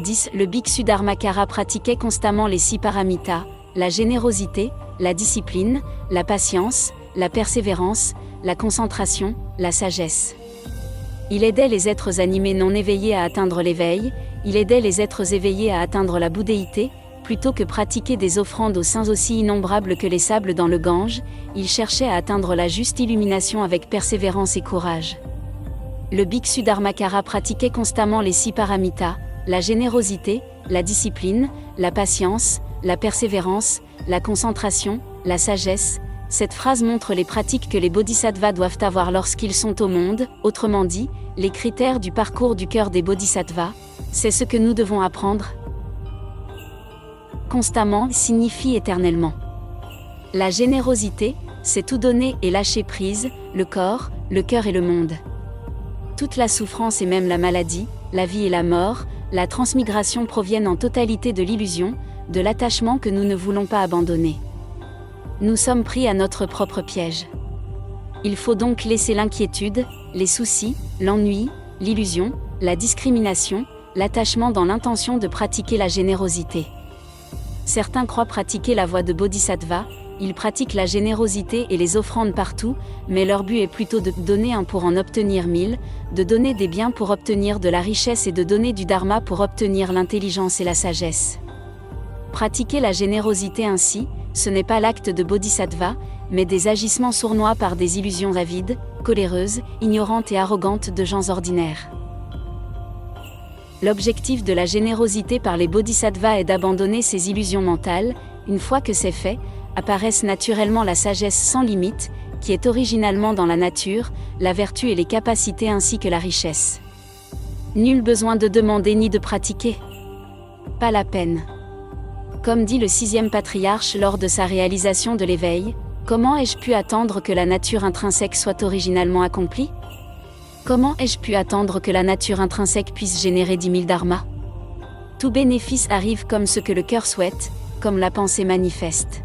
10. Le Bhikkhu Dharmakara pratiquait constamment les 6 paramitas, la générosité, la discipline, la patience, la persévérance, la concentration, la sagesse. Il aidait les êtres animés non éveillés à atteindre l'éveil, il aidait les êtres éveillés à atteindre la bouddhéité, plutôt que pratiquer des offrandes aux saints aussi innombrables que les sables dans le Gange, il cherchait à atteindre la juste illumination avec persévérance et courage. Le Bhikkhu Dharmakara pratiquait constamment les 6 paramitas, la générosité, la discipline, la patience, la persévérance, la concentration, la sagesse. Cette phrase montre les pratiques que les bodhisattvas doivent avoir lorsqu'ils sont au monde, autrement dit, les critères du parcours du cœur des bodhisattvas. C'est ce que nous devons apprendre. Constamment signifie éternellement. La générosité, c'est tout donner et lâcher prise, le corps, le cœur et le monde. Toute la souffrance et même la maladie, la vie et la mort, la transmigration proviennent en totalité de l'illusion, de l'attachement que nous ne voulons pas abandonner. Nous sommes pris à notre propre piège. Il faut donc laisser l'inquiétude, les soucis, l'ennui, l'illusion, la discrimination, l'attachement dans l'intention de pratiquer la générosité. Certains croient pratiquer la voie de Bodhisattva, ils pratiquent la générosité et les offrandes partout, mais leur but est plutôt de donner un pour en obtenir 1000, de donner des biens pour obtenir de la richesse et de donner du dharma pour obtenir l'intelligence et la sagesse. Pratiquer la générosité ainsi, ce n'est pas l'acte de Bodhisattva, mais des agissements sournois par des illusions avides, coléreuses, ignorantes et arrogantes de gens ordinaires. L'objectif de la générosité par les bodhisattvas est d'abandonner ces illusions mentales. Une fois que c'est fait, apparaissent naturellement la sagesse sans limite, qui est originalement dans la nature, la vertu et les capacités ainsi que la richesse. Nul besoin de demander ni de pratiquer. Pas la peine. Comme dit le 6e patriarche lors de sa réalisation de l'éveil, comment ai-je pu attendre que la nature intrinsèque soit originalement accomplie ? Comment ai-je pu attendre que la nature intrinsèque puisse générer 10 000 dharmas ? Tout bénéfice arrive comme ce que le cœur souhaite, comme la pensée manifeste.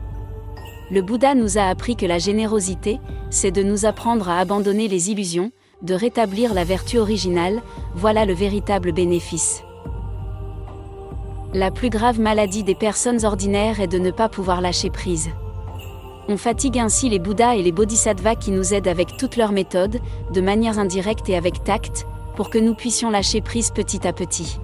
Le Bouddha nous a appris que la générosité, c'est de nous apprendre à abandonner les illusions, de rétablir la vertu originale, voilà le véritable bénéfice. La plus grave maladie des personnes ordinaires est de ne pas pouvoir lâcher prise. On fatigue ainsi les Bouddhas et les Bodhisattvas qui nous aident avec toutes leurs méthodes, de manière indirecte et avec tact, pour que nous puissions lâcher prise petit à petit.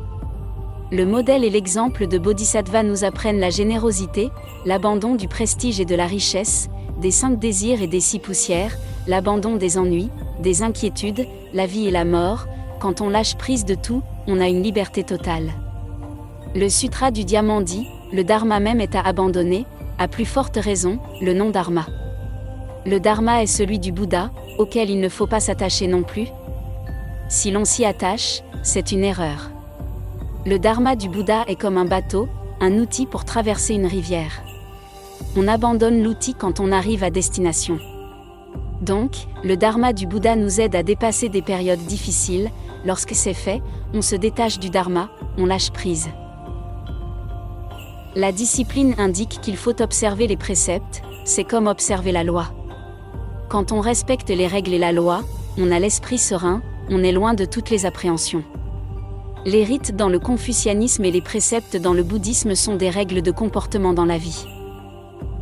Le modèle et l'exemple de Bodhisattva nous apprennent la générosité, l'abandon du prestige et de la richesse, des 5 désirs et des 6 poussières, l'abandon des ennuis, des inquiétudes, la vie et la mort. Quand on lâche prise de tout, on a une liberté totale. Le Sutra du Diamant dit, le Dharma même est à abandonner, à plus forte raison, le non-Dharma. Le Dharma est celui du Bouddha, auquel il ne faut pas s'attacher non plus. Si l'on s'y attache, c'est une erreur. Le Dharma du Bouddha est comme un bateau, un outil pour traverser une rivière. On abandonne l'outil quand on arrive à destination. Donc, le Dharma du Bouddha nous aide à dépasser des périodes difficiles. Lorsque c'est fait, on se détache du Dharma, on lâche prise. La discipline indique qu'il faut observer les préceptes, c'est comme observer la loi. Quand on respecte les règles et la loi, on a l'esprit serein, on est loin de toutes les appréhensions. Les rites dans le confucianisme et les préceptes dans le bouddhisme sont des règles de comportement dans la vie.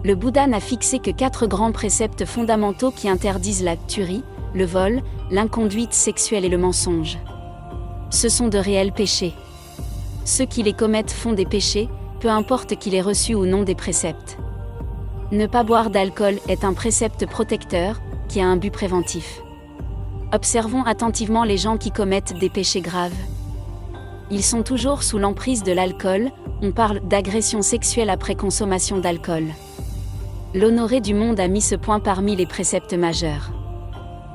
Le Bouddha n'a fixé que 4 grands préceptes fondamentaux qui interdisent la tuerie, le vol, l'inconduite sexuelle et le mensonge. Ce sont de réels péchés. Ceux qui les commettent font des péchés, peu importe qu'il ait reçu ou non des préceptes. Ne pas boire d'alcool est un précepte protecteur, qui a un but préventif. Observons attentivement les gens qui commettent des péchés graves. Ils sont toujours sous l'emprise de l'alcool, on parle d'agression sexuelle après consommation d'alcool. L'Honoré du monde a mis ce point parmi les préceptes majeurs.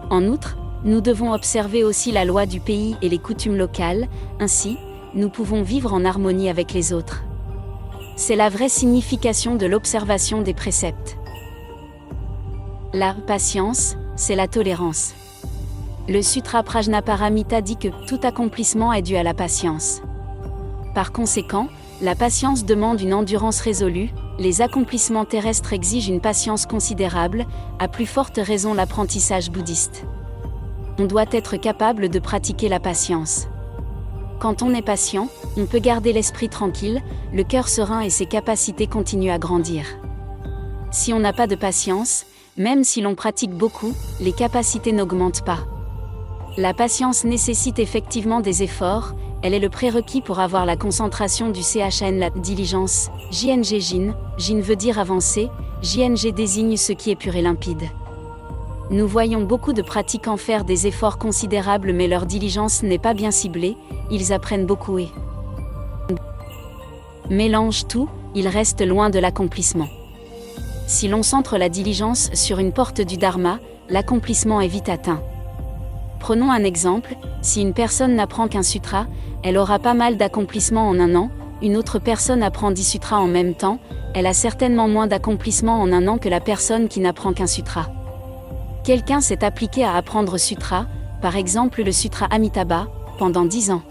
En outre, nous devons observer aussi la loi du pays et les coutumes locales, ainsi, nous pouvons vivre en harmonie avec les autres. C'est la vraie signification de l'observation des préceptes. La patience, c'est la tolérance. Le Sutra Prajnaparamita dit que tout accomplissement est dû à la patience. Par conséquent, la patience demande une endurance résolue, les accomplissements terrestres exigent une patience considérable, à plus forte raison l'apprentissage bouddhiste. On doit être capable de pratiquer la patience. Quand on est patient, on peut garder l'esprit tranquille, le cœur serein et ses capacités continuent à grandir. Si on n'a pas de patience, même si l'on pratique beaucoup, les capacités n'augmentent pas. La patience nécessite effectivement des efforts, elle est le prérequis pour avoir la concentration du CHN, la diligence, JNG Jin, Jin veut dire avancer, JNG désigne ce qui est pur et limpide. Nous voyons beaucoup de pratiquants faire des efforts considérables mais leur diligence n'est pas bien ciblée, ils apprennent beaucoup et mélangent tout, ils restent loin de l'accomplissement. Si l'on centre la diligence sur une porte du Dharma, l'accomplissement est vite atteint. Prenons un exemple, si une personne n'apprend qu'un sutra, elle aura pas mal d'accomplissements en un an, une autre personne apprend 10 sutras en même temps, elle a certainement moins d'accomplissements en un an que la personne qui n'apprend qu'un sutra. Quelqu'un s'est appliqué à apprendre sutra, par exemple le sutra Amitabha, pendant 10 ans.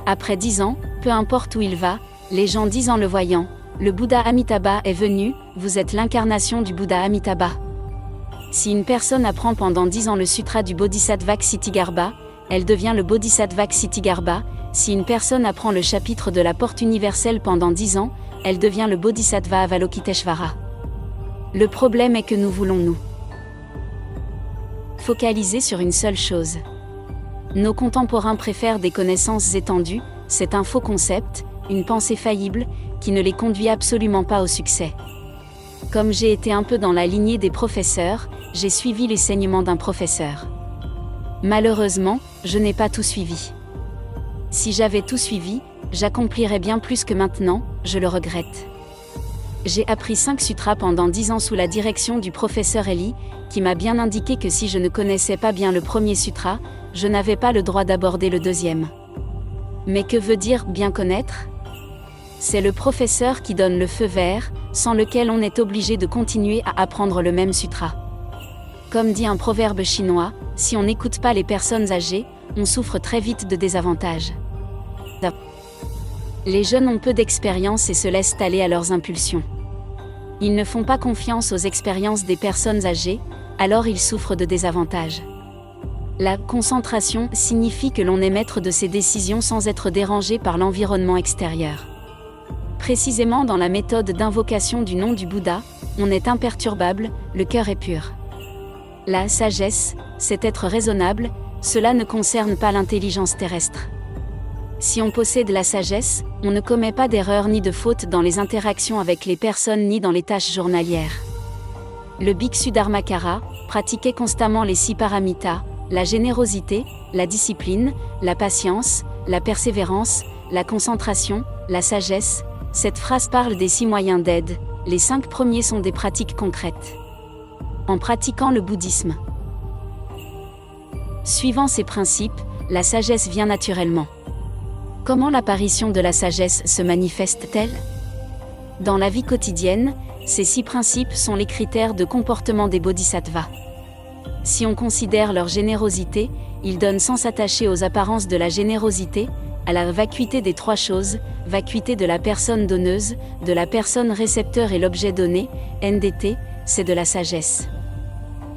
Après 10 ans, peu importe où il va, les gens disent en le voyant, le Bouddha Amitabha est venu, vous êtes l'incarnation du Bouddha Amitabha. Si une personne apprend pendant 10 ans le sutra du Bodhisattva Ksitigarbha, elle devient le Bodhisattva Ksitigarbha. Si une personne apprend le chapitre de la porte universelle pendant 10 ans, elle devient le Bodhisattva Avalokiteshvara. Le problème est que nous voulons nous focaliser sur une seule chose. Nos contemporains préfèrent des connaissances étendues, c'est un faux concept, une pensée faillible, qui ne les conduit absolument pas au succès. Comme j'ai été un peu dans la lignée des professeurs, j'ai suivi l'enseignement d'un professeur. Malheureusement, je n'ai pas tout suivi. Si j'avais tout suivi, j'accomplirais bien plus que maintenant, je le regrette. J'ai appris 5 sutras pendant 10 ans sous la direction du professeur Eli, qui m'a bien indiqué que si je ne connaissais pas bien le premier sutra, je n'avais pas le droit d'aborder le deuxième. Mais que veut dire bien connaître ? C'est le professeur qui donne le feu vert, sans lequel on est obligé de continuer à apprendre le même sutra. Comme dit un proverbe chinois, si on n'écoute pas les personnes âgées, on souffre très vite de désavantages. Les jeunes ont peu d'expérience et se laissent aller à leurs impulsions. Ils ne font pas confiance aux expériences des personnes âgées, alors ils souffrent de désavantages. La concentration signifie que l'on est maître de ses décisions sans être dérangé par l'environnement extérieur. Précisément dans la méthode d'invocation du nom du Bouddha, on est imperturbable, le cœur est pur. La sagesse, c'est être raisonnable, cela ne concerne pas l'intelligence terrestre. Si on possède la sagesse, on ne commet pas d'erreurs ni de fautes dans les interactions avec les personnes ni dans les tâches journalières. Le Bhikshu Dharmakara pratiquait constamment les 6 paramitas, la générosité, la discipline, la patience, la persévérance, la concentration, la sagesse. Cette phrase parle des 6 moyens d'aide, les 5 premiers sont des pratiques concrètes. En pratiquant le bouddhisme, suivant ces principes, la sagesse vient naturellement. Comment l'apparition de la sagesse se manifeste-t-elle ? Dans la vie quotidienne, ces 6 principes sont les critères de comportement des bodhisattvas. Si on considère leur générosité, ils donnent sans s'attacher aux apparences de la générosité, à la vacuité des 3 choses, vacuité de la personne donneuse, de la personne récepteur et l'objet donné, NDT, c'est de la sagesse.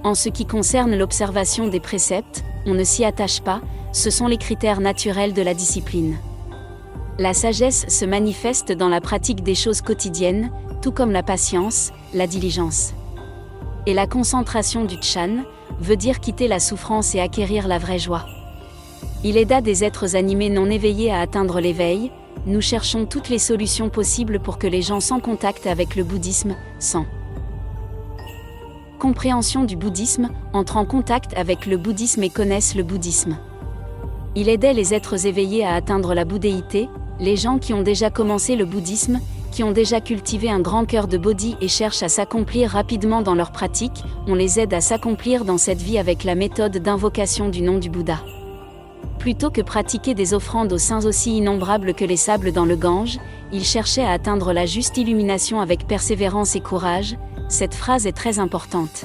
En ce qui concerne l'observation des préceptes, on ne s'y attache pas, ce sont les critères naturels de la discipline. La sagesse se manifeste dans la pratique des choses quotidiennes, tout comme la patience, la diligence. Et la concentration du Chan veut dire quitter la souffrance et acquérir la vraie joie. Il aida des êtres animés non éveillés à atteindre l'éveil. Nous cherchons toutes les solutions possibles pour que les gens sans contact avec le bouddhisme, sans compréhension du bouddhisme, entrent en contact avec le bouddhisme et connaissent le bouddhisme. Il aidait les êtres éveillés à atteindre la bouddhéité, les gens qui ont déjà commencé le bouddhisme, qui ont déjà cultivé un grand cœur de bodhi et cherchent à s'accomplir rapidement dans leur pratique, on les aide à s'accomplir dans cette vie avec la méthode d'invocation du nom du Bouddha. Plutôt que pratiquer des offrandes aux saints aussi innombrables que les sables dans le Gange, ils cherchaient à atteindre la juste illumination avec persévérance et courage. Cette phrase est très importante.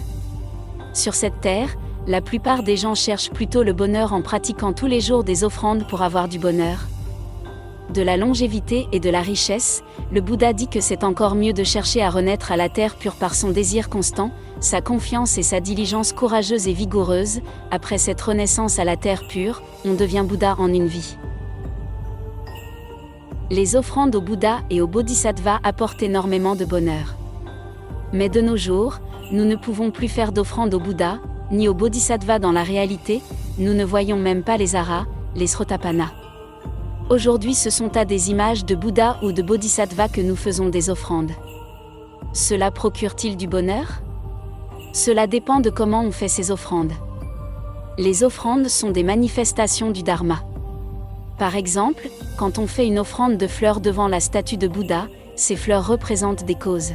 Sur cette terre, la plupart des gens cherchent plutôt le bonheur en pratiquant tous les jours des offrandes pour avoir du bonheur, de la longévité et de la richesse. Le Bouddha dit que c'est encore mieux de chercher à renaître à la terre pure par son désir constant, sa confiance et sa diligence courageuse et vigoureuse. Après cette renaissance à la terre pure, on devient Bouddha en une vie. Les offrandes au Bouddha et au Bodhisattva apportent énormément de bonheur. Mais de nos jours, nous ne pouvons plus faire d'offrandes au Bouddha, ni au Bodhisattva dans la réalité, nous ne voyons même pas les aras, les srotapanas. Aujourd'hui ce sont à des images de Bouddha ou de Bodhisattva que nous faisons des offrandes. Cela procure-t-il du bonheur? Cela dépend de comment on fait ces offrandes. Les offrandes sont des manifestations du Dharma. Par exemple, quand on fait une offrande de fleurs devant la statue de Bouddha, ces fleurs représentent des causes.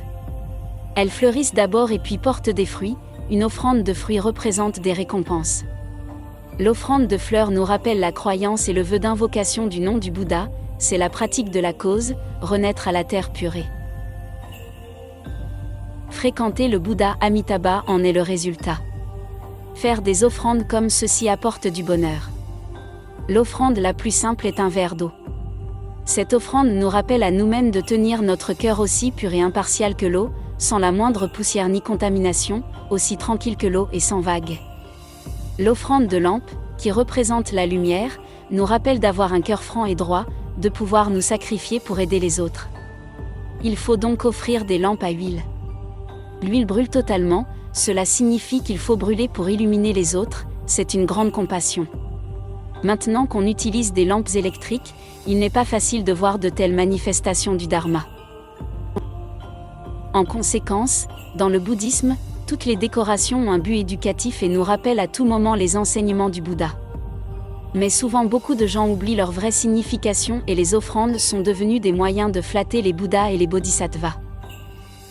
Elles fleurissent d'abord et puis portent des fruits, une offrande de fruits représente des récompenses. L'offrande de fleurs nous rappelle la croyance et le vœu d'invocation du nom du Bouddha, c'est la pratique de la cause, renaître à la terre purée. Fréquenter le Bouddha Amitabha en est le résultat. Faire des offrandes comme ceci apporte du bonheur. L'offrande la plus simple est un verre d'eau. Cette offrande nous rappelle à nous-mêmes de tenir notre cœur aussi pur et impartial que l'eau, sans la moindre poussière ni contamination, aussi tranquille que l'eau et sans vagues. L'offrande de lampe, qui représente la lumière, nous rappelle d'avoir un cœur franc et droit, de pouvoir nous sacrifier pour aider les autres. Il faut donc offrir des lampes à huile. L'huile brûle totalement, cela signifie qu'il faut brûler pour illuminer les autres, c'est une grande compassion. Maintenant qu'on utilise des lampes électriques, il n'est pas facile de voir de telles manifestations du Dharma. En conséquence, dans le bouddhisme, toutes les décorations ont un but éducatif et nous rappellent à tout moment les enseignements du Bouddha. Mais souvent beaucoup de gens oublient leur vraie signification et les offrandes sont devenues des moyens de flatter les Bouddhas et les Bodhisattvas.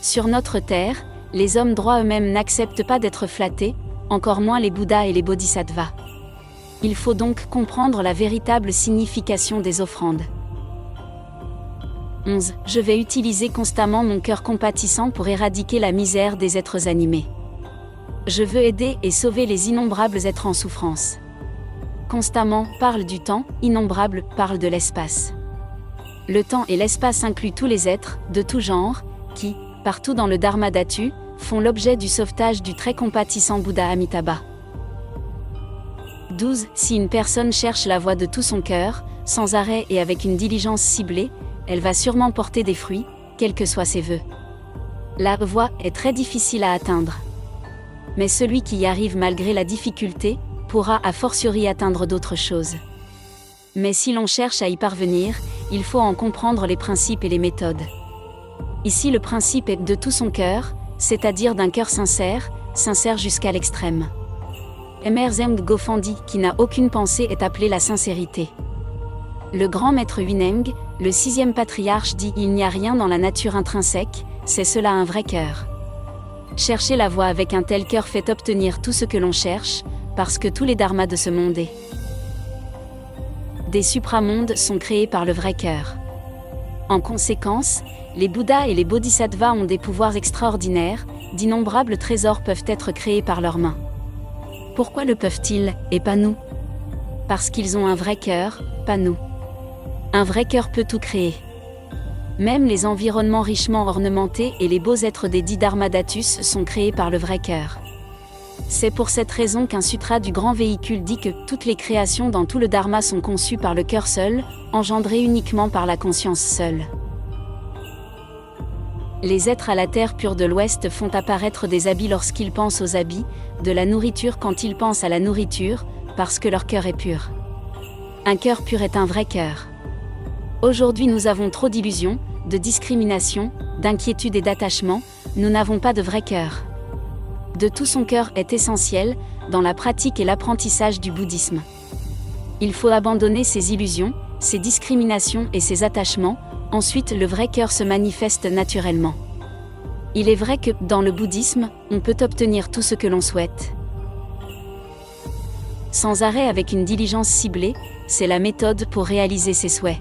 Sur notre terre, les hommes droits eux-mêmes n'acceptent pas d'être flattés, encore moins les Bouddhas et les Bodhisattvas. Il faut donc comprendre la véritable signification des offrandes. 11. Je vais utiliser constamment mon cœur compatissant pour éradiquer la misère des êtres animés. Je veux aider et sauver les innombrables êtres en souffrance. Constamment parle du temps, innombrable parle de l'espace. Le temps et l'espace incluent tous les êtres, de tout genre, qui, partout dans le Dharma Dhatu, font l'objet du sauvetage du très compatissant Bouddha Amitabha. 12. Si une personne cherche la voie de tout son cœur, sans arrêt et avec une diligence ciblée, elle va sûrement porter des fruits, quels que soient ses vœux. La voie est très difficile à atteindre. Mais celui qui y arrive malgré la difficulté, pourra a fortiori atteindre d'autres choses. Mais si l'on cherche à y parvenir, il faut en comprendre les principes et les méthodes. Ici le principe est de tout son cœur, c'est-à-dire d'un cœur sincère, sincère jusqu'à l'extrême. Emerson Gofandi, qui n'a aucune pensée, est appelé la sincérité. Le grand maître Huineng, le 6e patriarche, dit « Il n'y a rien dans la nature intrinsèque, c'est cela un vrai cœur. » Chercher la voie avec un tel cœur fait obtenir tout ce que l'on cherche, parce que tous les dharmas de ce monde et des supramondes sont créés par le vrai cœur. En conséquence, les Bouddhas et les Bodhisattvas ont des pouvoirs extraordinaires, d'innombrables trésors peuvent être créés par leurs mains. Pourquoi le peuvent-ils, et pas nous? Parce qu'ils ont un vrai cœur, pas nous. Un vrai cœur peut tout créer. Même les environnements richement ornementés et les beaux êtres des 10 Dharmadatus sont créés par le vrai cœur. C'est pour cette raison qu'un sutra du grand véhicule dit que toutes les créations dans tout le Dharma sont conçues par le cœur seul, engendrées uniquement par la conscience seule. Les êtres à la terre pure de l'Ouest font apparaître des habits lorsqu'ils pensent aux habits, de la nourriture quand ils pensent à la nourriture, parce que leur cœur est pur. Un cœur pur est un vrai cœur. Aujourd'hui nous avons trop d'illusions, de discrimination, d'inquiétude et d'attachement, nous n'avons pas de vrai cœur. De tout son cœur est essentiel, dans la pratique et l'apprentissage du bouddhisme. Il faut abandonner ces illusions, ces discriminations et ces attachements, ensuite le vrai cœur se manifeste naturellement. Il est vrai que, dans le bouddhisme, on peut obtenir tout ce que l'on souhaite. Sans arrêt avec une diligence ciblée, c'est la méthode pour réaliser ses souhaits.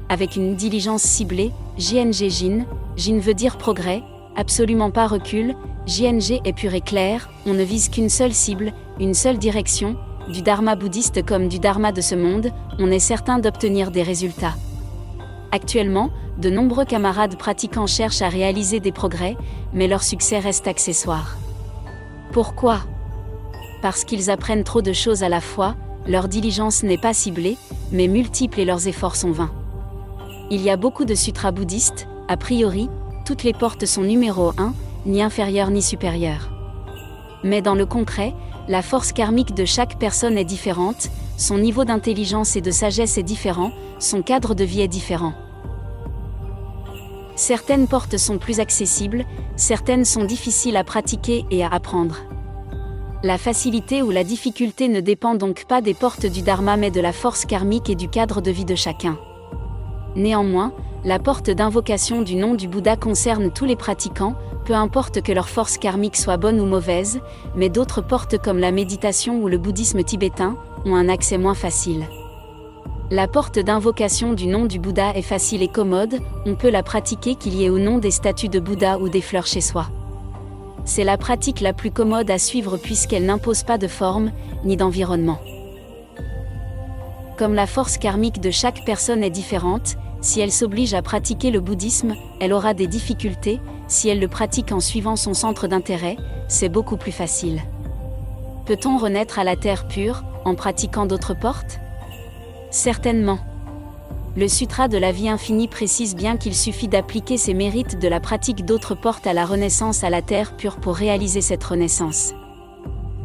Avec une diligence ciblée, JNG Jin veut dire progrès, absolument pas recul, JNG est pur et clair, on ne vise qu'une seule cible, une seule direction, du dharma bouddhiste comme du dharma de ce monde, on est certain d'obtenir des résultats. Actuellement, de nombreux camarades pratiquants cherchent à réaliser des progrès, mais leur succès reste accessoire. Pourquoi? Parce qu'ils apprennent trop de choses à la fois, leur diligence n'est pas ciblée, mais multiple et leurs efforts sont vains. Il y a beaucoup de sutras bouddhistes, a priori, toutes les portes sont numéro 1, ni inférieures ni supérieures. Mais dans le concret, la force karmique de chaque personne est différente, son niveau d'intelligence et de sagesse est différent, son cadre de vie est différent. Certaines portes sont plus accessibles, certaines sont difficiles à pratiquer et à apprendre. La facilité ou la difficulté ne dépend donc pas des portes du Dharma mais de la force karmique et du cadre de vie de chacun. Néanmoins, la porte d'invocation du nom du Bouddha concerne tous les pratiquants, peu importe que leur force karmique soit bonne ou mauvaise, mais d'autres portes comme la méditation ou le bouddhisme tibétain ont un accès moins facile. La porte d'invocation du nom du Bouddha est facile et commode, on peut la pratiquer qu'il y ait ou non des statues de Bouddha ou des fleurs chez soi. C'est la pratique la plus commode à suivre puisqu'elle n'impose pas de forme, ni d'environnement. Comme la force karmique de chaque personne est différente, si elle s'oblige à pratiquer le bouddhisme, elle aura des difficultés, si elle le pratique en suivant son centre d'intérêt, c'est beaucoup plus facile. Peut-on renaître à la terre pure, en pratiquant d'autres portes ? Certainement. Le Sutra de la vie infinie précise bien qu'il suffit d'appliquer ses mérites de la pratique d'autres portes à la renaissance à la terre pure pour réaliser cette renaissance.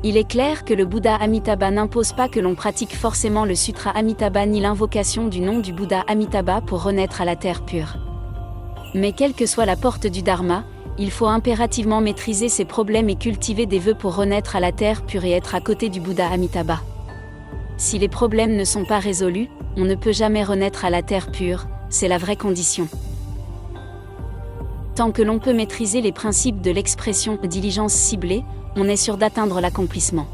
Il est clair que le Bouddha Amitabha n'impose pas que l'on pratique forcément le Sutra Amitabha ni l'invocation du nom du Bouddha Amitabha pour renaître à la terre pure. Mais quelle que soit la porte du Dharma, il faut impérativement maîtriser ses problèmes et cultiver des vœux pour renaître à la terre pure et être à côté du Bouddha Amitabha. Si les problèmes ne sont pas résolus, on ne peut jamais renaître à la terre pure, c'est la vraie condition. Tant que l'on peut maîtriser les principes de l'expression « diligence ciblée », on est sûr d'atteindre l'accomplissement.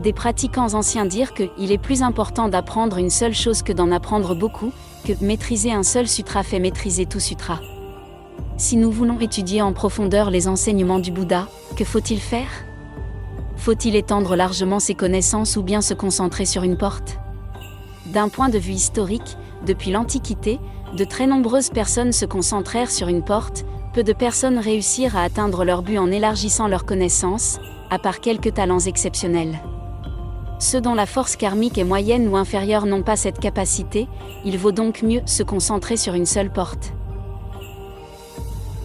Des pratiquants anciens dirent qu'il est plus important d'apprendre une seule chose que d'en apprendre beaucoup, que maîtriser un seul sutra fait maîtriser tout sutra. Si nous voulons étudier en profondeur les enseignements du Bouddha, que faut-il faire ? Faut-il étendre largement ses connaissances ou bien se concentrer sur une porte ? D'un point de vue historique, depuis l'Antiquité, de très nombreuses personnes se concentrèrent sur une porte, peu de personnes réussirent à atteindre leur but en élargissant leurs connaissances, à part quelques talents exceptionnels. Ceux dont la force karmique est moyenne ou inférieure n'ont pas cette capacité, il vaut donc mieux se concentrer sur une seule porte.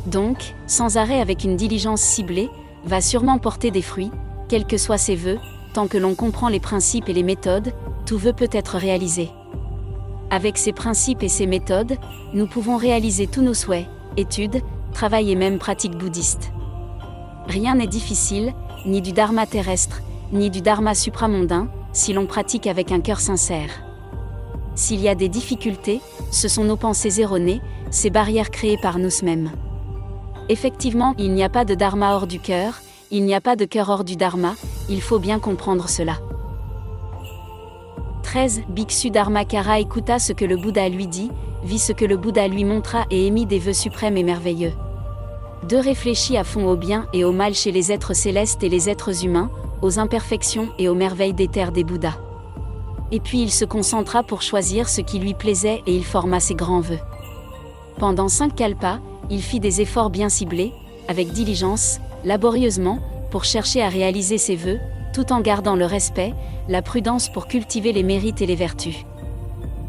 Donc, sans arrêt avec une diligence ciblée, va sûrement porter des fruits, quels que soient ses vœux, tant que l'on comprend les principes et les méthodes, tout vœu peut être réalisé. Avec ces principes et ces méthodes, nous pouvons réaliser tous nos souhaits, études, travail et même pratiques bouddhistes. Rien n'est difficile, ni du dharma terrestre, ni du dharma supramondain, si l'on pratique avec un cœur sincère. S'il y a des difficultés, ce sont nos pensées erronées, ces barrières créées par nous-mêmes. Effectivement, il n'y a pas de dharma hors du cœur, il n'y a pas de cœur hors du dharma, il faut bien comprendre cela. 13. Bhikshu Dharmakara écouta ce que le Bouddha lui dit, vit ce que le Bouddha lui montra et émit des vœux suprêmes et merveilleux. 2. Réfléchit à fond au bien et au mal chez les êtres célestes et les êtres humains, aux imperfections et aux merveilles des terres des Bouddhas. Et puis il se concentra pour choisir ce qui lui plaisait et il forma ses grands vœux. Pendant 5 kalpas, il fit des efforts bien ciblés, avec diligence, laborieusement, pour chercher à réaliser ses vœux, tout en gardant le respect, la prudence pour cultiver les mérites et les vertus.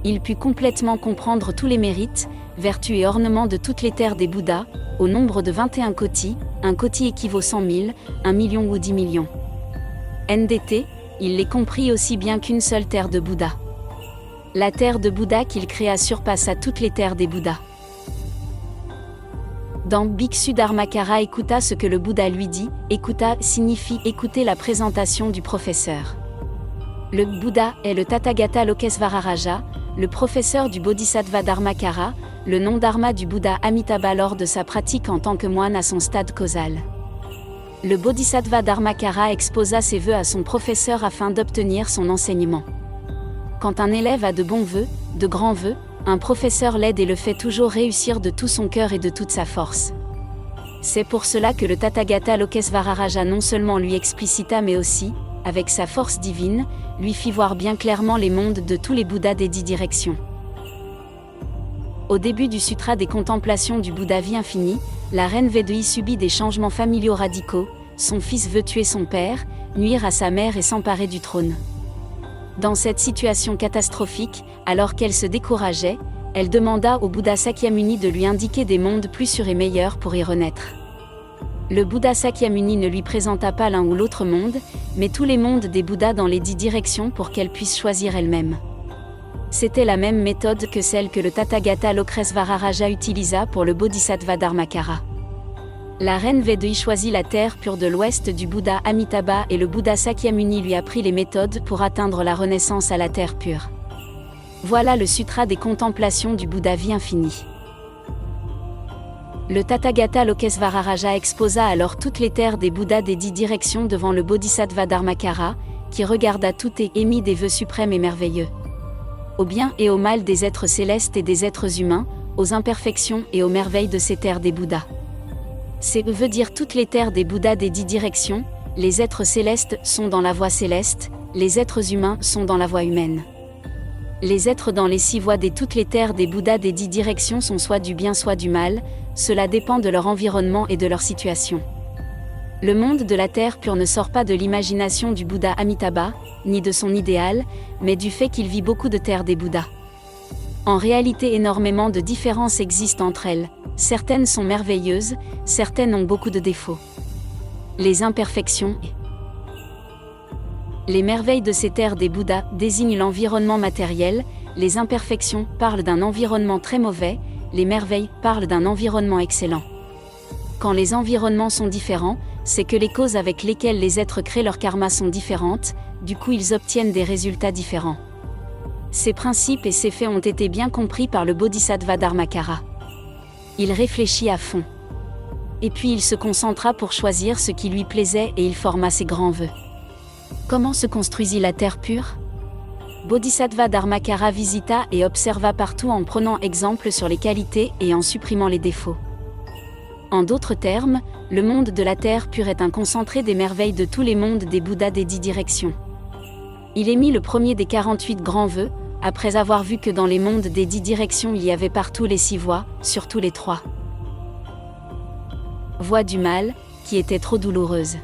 Il put complètement comprendre tous les mérites, vertus et ornements de toutes les terres des Bouddhas, au nombre de 21 kotis, un koti équivaut 100 000, 1 million ou 10 millions. NDT, il les comprit aussi bien qu'une seule terre de Bouddha. La terre de Bouddha qu'il créa surpassa toutes les terres des Bouddhas. Dans Bhikshu Dharmakara écouta ce que le Bouddha lui dit, écouta signifie écouter la présentation du professeur. Le Bouddha est le Tathagata Lokesvararaja, le professeur du Bodhisattva Dharmakara, le nom dharma du Bouddha Amitabha lors de sa pratique en tant que moine à son stade causal. Le Bodhisattva Dharmakara exposa ses vœux à son professeur afin d'obtenir son enseignement. Quand un élève a de bons vœux, de grands vœux, un professeur l'aide et le fait toujours réussir de tout son cœur et de toute sa force. C'est pour cela que le Tathagata Lokesvararaja non seulement lui explicita mais aussi, avec sa force divine, lui fit voir bien clairement les mondes de tous les Bouddhas des 10 directions. Au début du Sutra des contemplations du Bouddha vie infinie, la reine Vedui subit des changements familiaux radicaux, son fils veut tuer son père, nuire à sa mère et s'emparer du trône. Dans cette situation catastrophique, alors qu'elle se décourageait, Elle demanda au Bouddha Sakyamuni de lui indiquer des mondes plus sûrs et meilleurs pour y renaître. Le Bouddha Sakyamuni ne lui présenta pas l'un ou l'autre monde, mais tous les mondes des Bouddhas dans les 10 directions pour qu'elle puisse choisir elle-même. C'était la même méthode que celle que le Tathagata Lokresvararaja utilisa pour le Bodhisattva Dharmakara. La reine Vedui choisit la terre pure de l'ouest du Bouddha Amitabha et le Bouddha Sakyamuni lui apprit les méthodes pour atteindre la renaissance à la terre pure. Voilà le sutra des contemplations du Bouddha vie infinie. Le Tathagata Lokesvararaja exposa alors toutes les terres des Bouddhas des 10 directions devant le Bodhisattva Dharmakara, qui regarda tout et émit des vœux suprêmes et merveilleux. Au bien et au mal des êtres célestes et des êtres humains, aux imperfections et aux merveilles de ces terres des Bouddhas. C'est veut dire toutes les terres des Bouddhas des 10 directions, les êtres célestes sont dans la voie céleste, les êtres humains sont dans la voie humaine. Les êtres dans les 6 voies des toutes les terres des Bouddhas des 10 directions sont soit du bien soit du mal, cela dépend de leur environnement et de leur situation. Le monde de la terre pure ne sort pas de l'imagination du Bouddha Amitabha, ni de son idéal, mais du fait qu'il vit beaucoup de terres des Bouddhas. En réalité, énormément de différences existent entre elles, certaines sont merveilleuses, certaines ont beaucoup de défauts. Les imperfections et les merveilles de ces terres des Bouddhas désignent l'environnement matériel, les imperfections parlent d'un environnement très mauvais, les merveilles parlent d'un environnement excellent. Quand les environnements sont différents, c'est que les causes avec lesquelles les êtres créent leur karma sont différentes, du coup ils obtiennent des résultats différents. Ces principes et ces faits ont été bien compris par le Bodhisattva Dharmakara. Il réfléchit à fond. Et puis il se concentra pour choisir ce qui lui plaisait et il forma ses grands vœux. Comment se construisit la terre pure ? Bodhisattva Dharmakara visita et observa partout en prenant exemple sur les qualités et en supprimant les défauts. En d'autres termes, le monde de la terre pure est un concentré des merveilles de tous les mondes des Bouddhas des 10 directions. Il émit le premier des 48 grands vœux, après avoir vu que dans les mondes des 10 directions il y avait partout les 6 voies, surtout les 3 voies du mal, qui étaient trop douloureuses.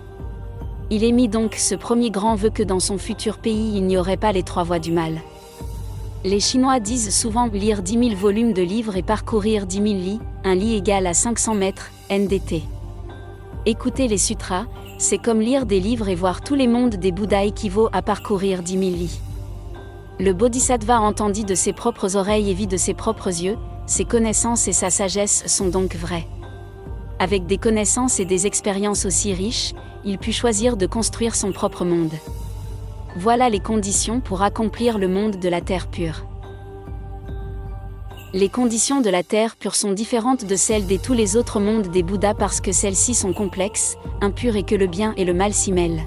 Il émit donc ce premier grand vœu que dans son futur pays il n'y aurait pas les 3 voies du mal. Les Chinois disent souvent lire 10 000 volumes de livres et parcourir 10 000 lits, un lit égale à 500 mètres, NDT. Écouter les sutras, c'est comme lire des livres et voir tous les mondes des Bouddhas équivaut à parcourir 10 000 lits. Le Bodhisattva entendit de ses propres oreilles et vit de ses propres yeux, ses connaissances et sa sagesse sont donc vraies. Avec des connaissances et des expériences aussi riches, il put choisir de construire son propre monde. Voilà les conditions pour accomplir le monde de la terre pure. Les conditions de la terre pure sont différentes de celles de tous les autres mondes des Bouddhas parce que celles-ci sont complexes, impures et que le bien et le mal s'y mêlent.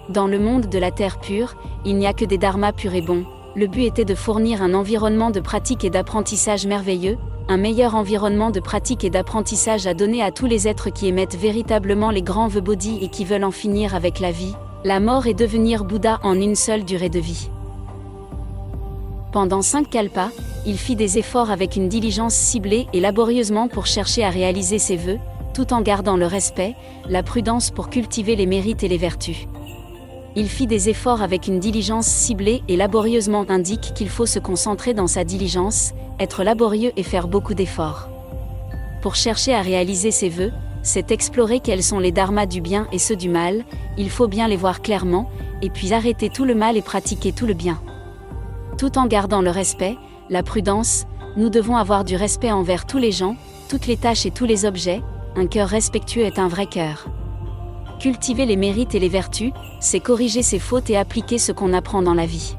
Dans le monde de la terre pure, il n'y a que des dharmas purs et bons. Le but était de fournir un environnement de pratique et d'apprentissage merveilleux, un meilleur environnement de pratique et d'apprentissage à donner à tous les êtres qui émettent véritablement les grands vœux bodhi et qui veulent en finir avec la vie, la mort et devenir Bouddha en une seule durée de vie. Pendant 5 kalpas, il fit des efforts avec une diligence ciblée et laborieusement pour chercher à réaliser ses vœux, tout en gardant le respect, la prudence pour cultiver les mérites et les vertus. Il fit des efforts avec une diligence ciblée et laborieusement indique qu'il faut se concentrer dans sa diligence, être laborieux et faire beaucoup d'efforts. Pour chercher à réaliser ses vœux, c'est explorer quels sont les dharmas du bien et ceux du mal, il faut bien les voir clairement, et puis arrêter tout le mal et pratiquer tout le bien. Tout en gardant le respect, la prudence, nous devons avoir du respect envers tous les gens, toutes les tâches et tous les objets, un cœur respectueux est un vrai cœur. Cultiver les mérites et les vertus, c'est corriger ses fautes et appliquer ce qu'on apprend dans la vie.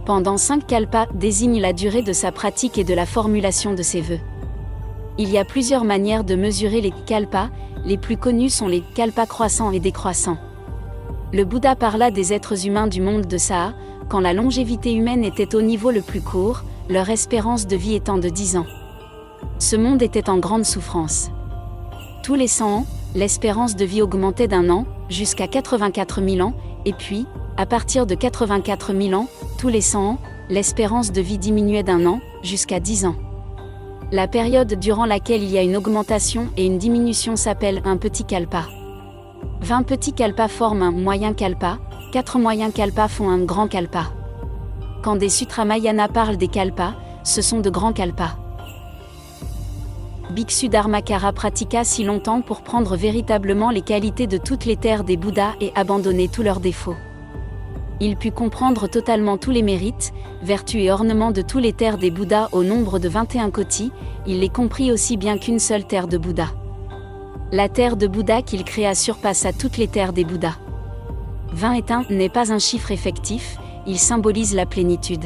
Pendant 5 kalpas désigne la durée de sa pratique et de la formulation de ses vœux. Il y a plusieurs manières de mesurer les kalpas, les plus connus sont les kalpas croissants et décroissants. Le Bouddha parla des êtres humains du monde de Saha, quand la longévité humaine était au niveau le plus court, leur espérance de vie étant de 10 ans. Ce monde était en grande souffrance. Tous les 100 ans, l'espérance de vie augmentait d'1 an, jusqu'à 84 000 ans, et puis, à partir de 84 000 ans, tous les 100 ans, l'espérance de vie diminuait d'1 an, jusqu'à 10 ans. La période durant laquelle il y a une augmentation et une diminution s'appelle un petit kalpa. 20 petits kalpas forment un moyen kalpa, 4 moyens kalpas font un grand kalpa. Quand des sutras Mahayana parlent des kalpas, ce sont de grands kalpas. Bhikshu Dharmakara pratiqua si longtemps pour prendre véritablement les qualités de toutes les terres des Bouddhas et abandonner tous leurs défauts. Il put comprendre totalement tous les mérites, vertus et ornements de tous les terres des Bouddhas au nombre de 21 kotis, il les comprit aussi bien qu'une seule terre de Bouddha. La terre de Bouddha qu'il créa surpassa toutes les terres des Bouddhas. 21 n'est pas un chiffre effectif, il symbolise la plénitude.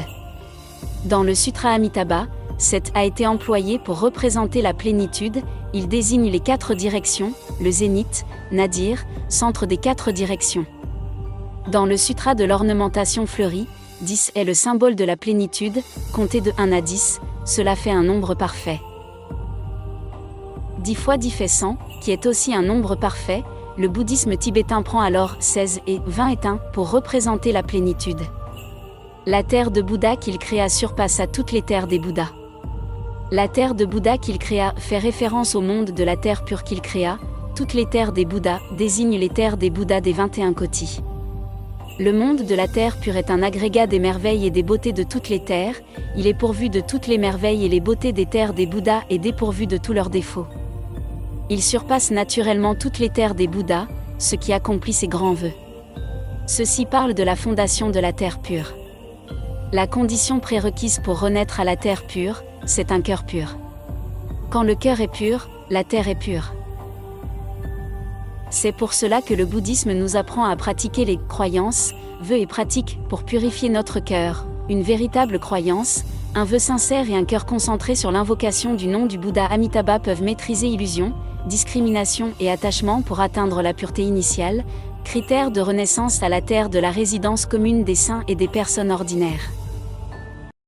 Dans le Sutra Amitabha, 7 a été employé pour représenter la plénitude, il désigne les 4 directions, le zénith, nadir, centre des 4 directions. Dans le Sutra de l'ornementation fleurie, 10 est le symbole de la plénitude, compté de 1 à 10, cela fait un nombre parfait. 10 fois 10 fait 100, qui est aussi un nombre parfait, le bouddhisme tibétain prend alors 16 et 20 est 1 pour représenter la plénitude. La terre de Bouddha qu'il créa surpasse à toutes les terres des Bouddhas. La terre de Bouddha qu'il créa fait référence au monde de la terre pure qu'il créa, toutes les terres des Bouddhas désignent les terres des Bouddhas des 21 kotis. Le monde de la terre pure est un agrégat des merveilles et des beautés de toutes les terres, il est pourvu de toutes les merveilles et les beautés des terres des Bouddhas et dépourvu de tous leurs défauts. Il surpasse naturellement toutes les terres des Bouddhas, ce qui accomplit ses grands vœux. Ceci parle de la fondation de la terre pure. La condition prérequise pour renaître à la terre pure, c'est un cœur pur. Quand le cœur est pur, la terre est pure. C'est pour cela que le bouddhisme nous apprend à pratiquer les croyances, vœux et pratiques pour purifier notre cœur, une véritable croyance, un vœu sincère et un cœur concentré sur l'invocation du nom du Bouddha Amitabha peuvent maîtriser illusion, discrimination et attachement pour atteindre la pureté initiale, critère de renaissance à la terre de la résidence commune des saints et des personnes ordinaires.